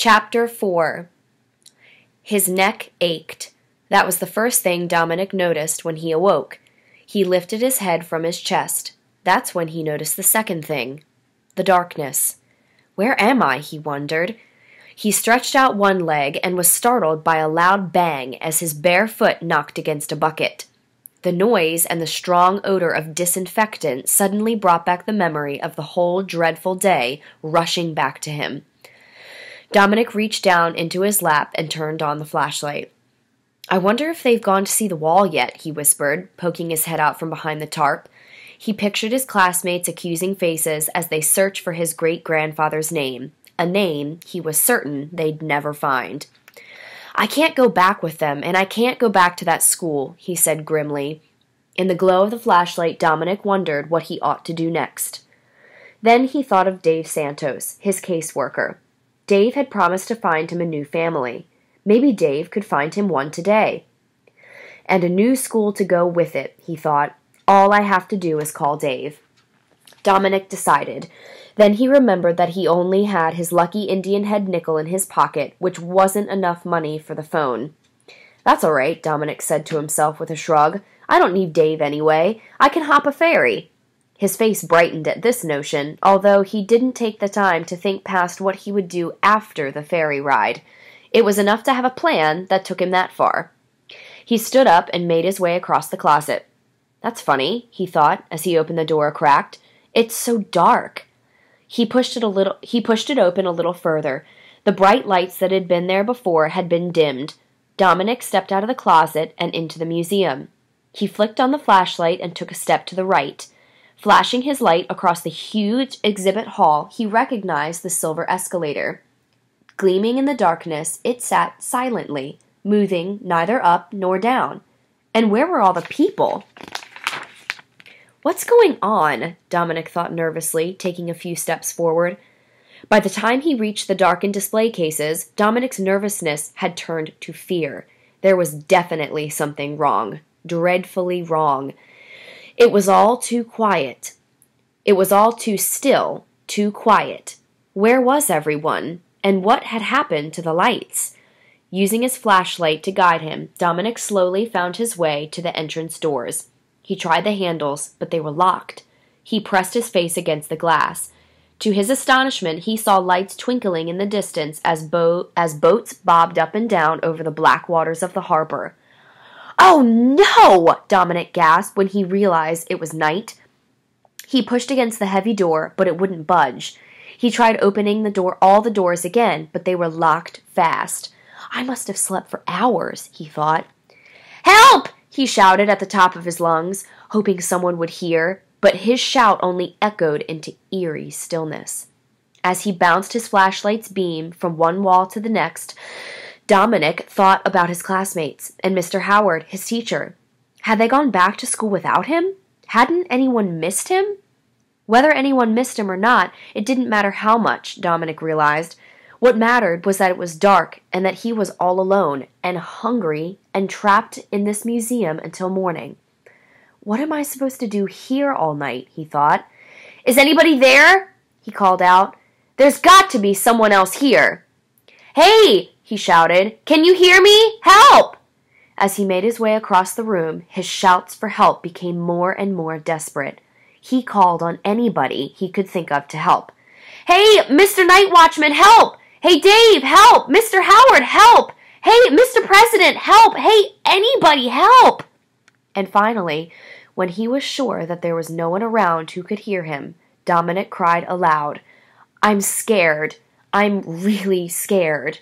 Chapter 4. His neck ached. That was the first thing Dominic noticed when he awoke. He lifted his head from his chest. That's when he noticed the second thing. The darkness. Where am I? He wondered. He stretched out one leg and was startled by a loud bang as his bare foot knocked against a bucket. The noise and the strong odor of disinfectant suddenly brought back the memory of the whole dreadful day rushing back to him. Dominic reached down into his lap and turned on the flashlight. I wonder if they've gone to see the wall yet, he whispered, poking his head out from behind the tarp. He pictured his classmates' accusing faces as they searched for his great-grandfather's name, a name he was certain they'd never find. I can't go back with them, and I can't go back to that school, he said grimly. In the glow of the flashlight, Dominic wondered what he ought to do next. Then he thought of Dave Santos, his caseworker. Dave had promised to find him a new family. Maybe Dave could find him one today. And a new school to go with it, he thought. All I have to do is call Dave. Dominic decided. Then he remembered that he only had his lucky Indian head nickel in his pocket, which wasn't enough money for the phone. That's all right, Dominic said to himself with a shrug. I don't need Dave anyway. I can hop a ferry. His face brightened at this notion, although he didn't take the time to think past what he would do after the ferry ride. It was enough to have a plan that took him that far. He stood up and made his way across the closet. That's funny, he thought, as he opened the door a crack. It's so dark. He pushed it open a little further. The bright lights that had been there before had been dimmed. Dominic stepped out of the closet and into the museum. He flicked on the flashlight and took a step to the right. Flashing his light across the huge exhibit hall, he recognized the silver escalator. Gleaming in the darkness, it sat silently, moving neither up nor down. And where were all the people? What's going on? Dominic thought nervously, taking a few steps forward. By the time he reached the darkened display cases, Dominic's nervousness had turned to fear. There was definitely something wrong. Dreadfully wrong. It was all too quiet. It was all too still, too quiet. Where was everyone? And what had happened to the lights? Using his flashlight to guide him, Dominic slowly found his way to the entrance doors. He tried the handles, but they were locked. He pressed his face against the glass. To his astonishment, he saw lights twinkling in the distance as boats bobbed up and down over the black waters of the harbor. "Oh, no!" Dominic gasped when he realized it was night. He pushed against the heavy door, but it wouldn't budge. He tried opening all the doors again, but they were locked fast. I must have slept for hours, he thought. "Help!" he shouted at the top of his lungs, hoping someone would hear, but his shout only echoed into eerie stillness. As he bounced his flashlight's beam from one wall to the next, Dominic thought about his classmates and Mr. Howard, his teacher. Had they gone back to school without him? Hadn't anyone missed him? Whether anyone missed him or not, it didn't matter how much, Dominic realized. What mattered was that it was dark and that he was all alone and hungry and trapped in this museum until morning. What am I supposed to do here all night, he thought. Is anybody there? He called out. There's got to be someone else here. Hey! He shouted. Can you hear me? Help! As he made his way across the room, his shouts for help became more and more desperate. He called on anybody he could think of to help. Hey, Mr. Night Watchman, help! Hey, Dave, help! Mr. Howard, help! Hey, Mr. President, help! Hey, anybody, help! And finally, when he was sure that there was no one around who could hear him, Dominic cried aloud, I'm scared. I'm really scared.